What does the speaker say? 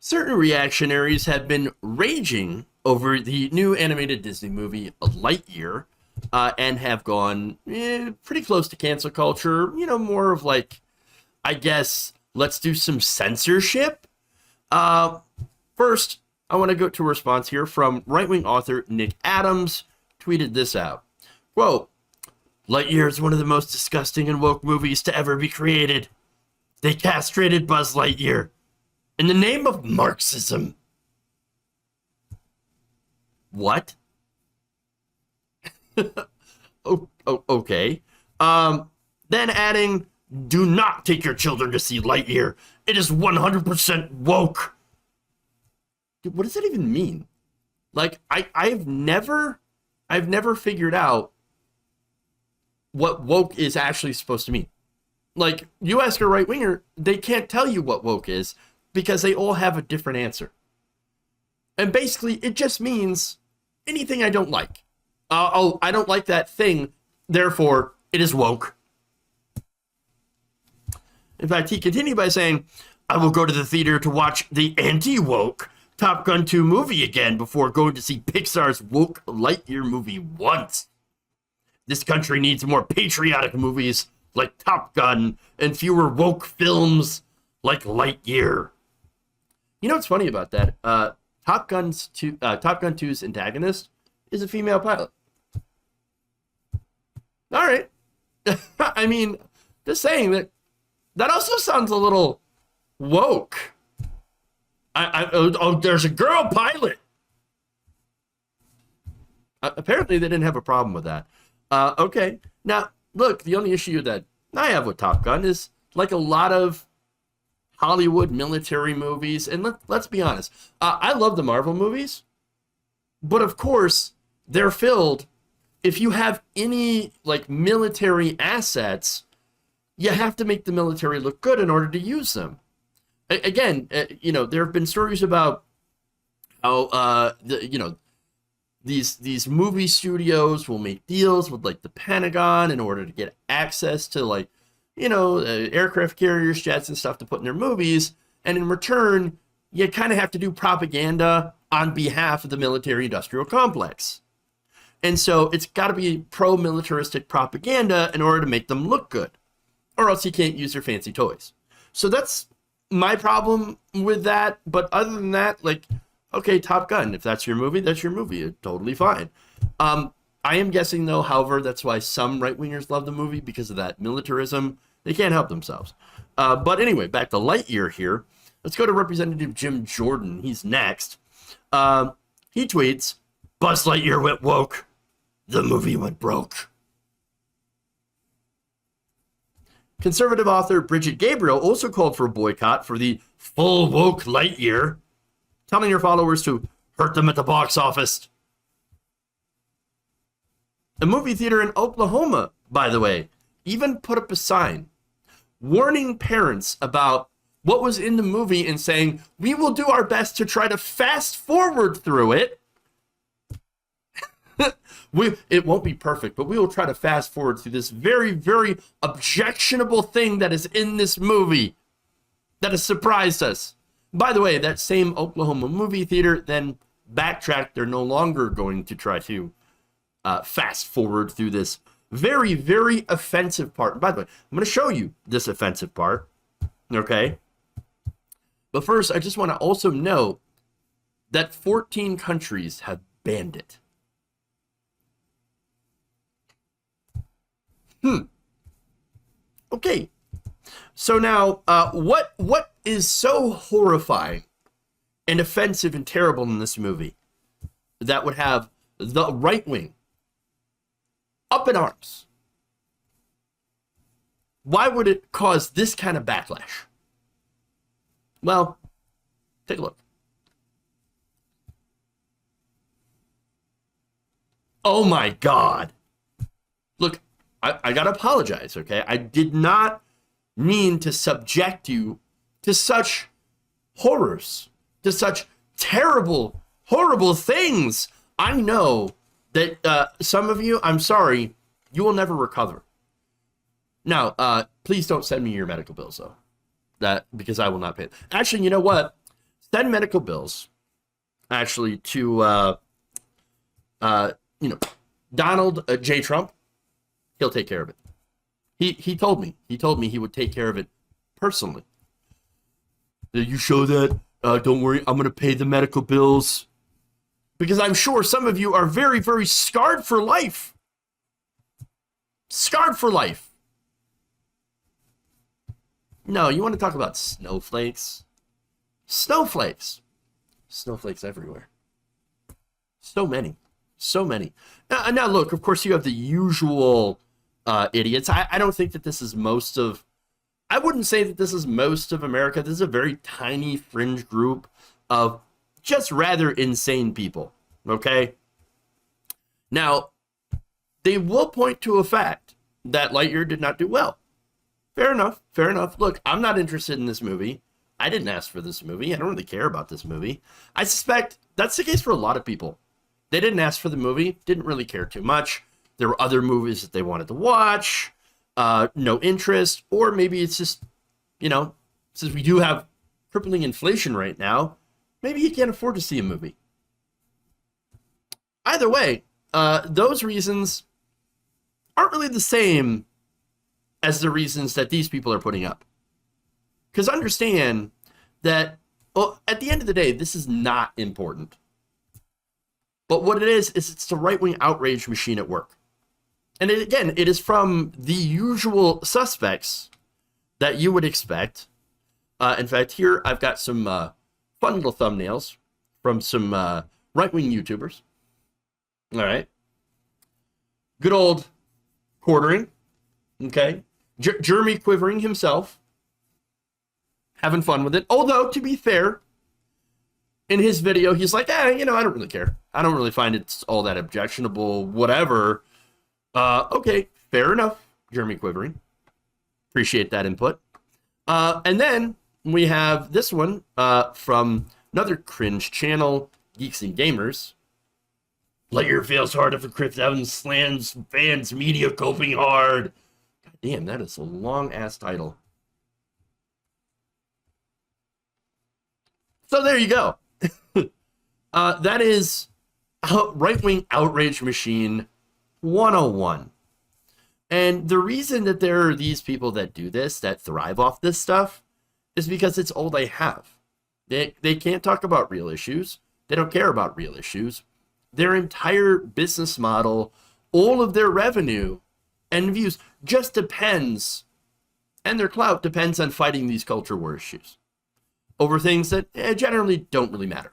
Certain reactionaries have been raging over the new animated Disney movie Lightyear, and have gone pretty close to cancel culture. More of like, I guess, let's do some censorship. First, I want to go to a response here from right-wing author Nick Adams. Tweeted this out. Quote, Lightyear is one of the most disgusting and woke movies to ever be created. They castrated Buzz Lightyear in the name of Marxism. What? Okay. Then adding, do not take your children to see Lightyear. It is 100% woke. Dude, what does that even mean? Like, I've never figured out what woke is actually supposed to mean. Like, you ask a right winger, they can't tell you what woke is because they all have a different answer. And basically, it just means anything I don't like. I don't like that thing, therefore, it is woke. In fact, he continued by saying, I will go to the theater to watch the anti-woke Top Gun 2 movie again before going to see Pixar's woke Lightyear movie once. This country needs more patriotic movies like Top Gun and fewer woke films like Lightyear. You know what's funny about that? Top Gun 2's antagonist is a female pilot. All right. I mean, just saying that also sounds a little woke. There's a girl pilot. Apparently, they didn't have a problem with that. Okay. Now, look, the only issue that I have with Top Gun is like a lot of Hollywood military movies. And let's be honest. I love the Marvel movies. But of course, they're filled. If you have any like military assets, you have to make the military look good in order to use them. Again, there have been stories about how, these movie studios will make deals with like the Pentagon in order to get access to like, aircraft carriers, jets and stuff to put in their movies. And in return, you kind of have to do propaganda on behalf of the military industrial complex. And so it's got to be pro-militaristic propaganda in order to make them look good, or else you can't use their fancy toys. So that's my problem with that. But other than that, like, okay, Top Gun, if that's your movie, that's your movie. It's totally fine. I am guessing, though, however, that's why some right-wingers love the movie, because of that militarism. They can't help themselves. But anyway, back to Lightyear here. Let's go to Representative Jim Jordan. He's next. He tweets, Buzz Lightyear went woke. The movie went broke. Conservative author Bridget Gabriel also called for a boycott for the full woke Lightyear, telling her followers to hurt them at the box office. A movie theater in Oklahoma, by the way, even put up a sign warning parents about what was in the movie and saying, we will do our best to try to fast forward through it. It won't be perfect, but we will try to fast forward through this very, very objectionable thing that is in this movie that has surprised us. By the way, that same Oklahoma movie theater then backtracked. They're no longer going to try to fast forward through this very, very offensive part. By the way, I'm going to show you this offensive part, okay? But first, I just want to also note that 14 countries have banned it. Okay. So now, what is so horrifying and offensive and terrible in this movie that would have the right wing up in arms? Why would it cause this kind of backlash? Well, take a look. Oh my God. Look, I gotta apologize, okay? I did not mean to subject you to such horrors, to such terrible, horrible things. I know that some of you, I'm sorry, you will never recover. Now, please don't send me your medical bills, though. Because I will not pay. Actually, you know what? send medical bills actually to you know, Donald J. Trump, he'll take care of it. He told me he would take care of it personally. You show that? Don't worry, I'm going to pay the medical bills. Because I'm sure some of you are very, very scarred for life. Scarred for life. No, you want to talk about snowflakes? Snowflakes. Snowflakes everywhere. So many. So many. Now, look, of course, you have the usual idiots. I don't think that this is most of... I wouldn't say that this is most of America. This is a very tiny fringe group of just rather insane people, okay? Now, they will point to a fact that Lightyear did not do well. Fair enough, fair enough. Look, I'm not interested in this movie. I didn't ask for this movie. I don't really care about this movie. I suspect that's the case for a lot of people. They didn't ask for the movie, didn't really care too much. There were other movies that they wanted to watch, no interest, or maybe it's just, you know, since we do have crippling inflation right now, maybe you can't afford to see a movie. Either way, those reasons aren't really the same as the reasons that these people are putting up. Because understand that, well, at the end of the day, this is not important. But what it is it's the right-wing outrage machine at work. And it is from the usual suspects that you would expect. In fact, here I've got some fun little thumbnails from some right-wing YouTubers. All right. Good old Quartering. Okay. Jeremy Quivering himself. Having fun with it. Although, to be fair, in his video, he's like, you know, I don't really care. I don't really find it all that objectionable, whatever. Okay, fair enough, Jeremy Quivering. Appreciate that input. And then we have this one from another cringe channel, Geeks and Gamers. Lightyear fails harder for Chris Evans, slams fans, media coping hard. God damn, that is a long-ass title. So there you go. That is right-wing outrage machine 101. And the reason that there are these people that do this, that thrive off this stuff, is because it's all they have. They can't talk about real issues. They don't care about real issues. Their entire business model, all of their revenue and views just depends, and their clout depends on fighting these culture war issues over things that generally don't really matter.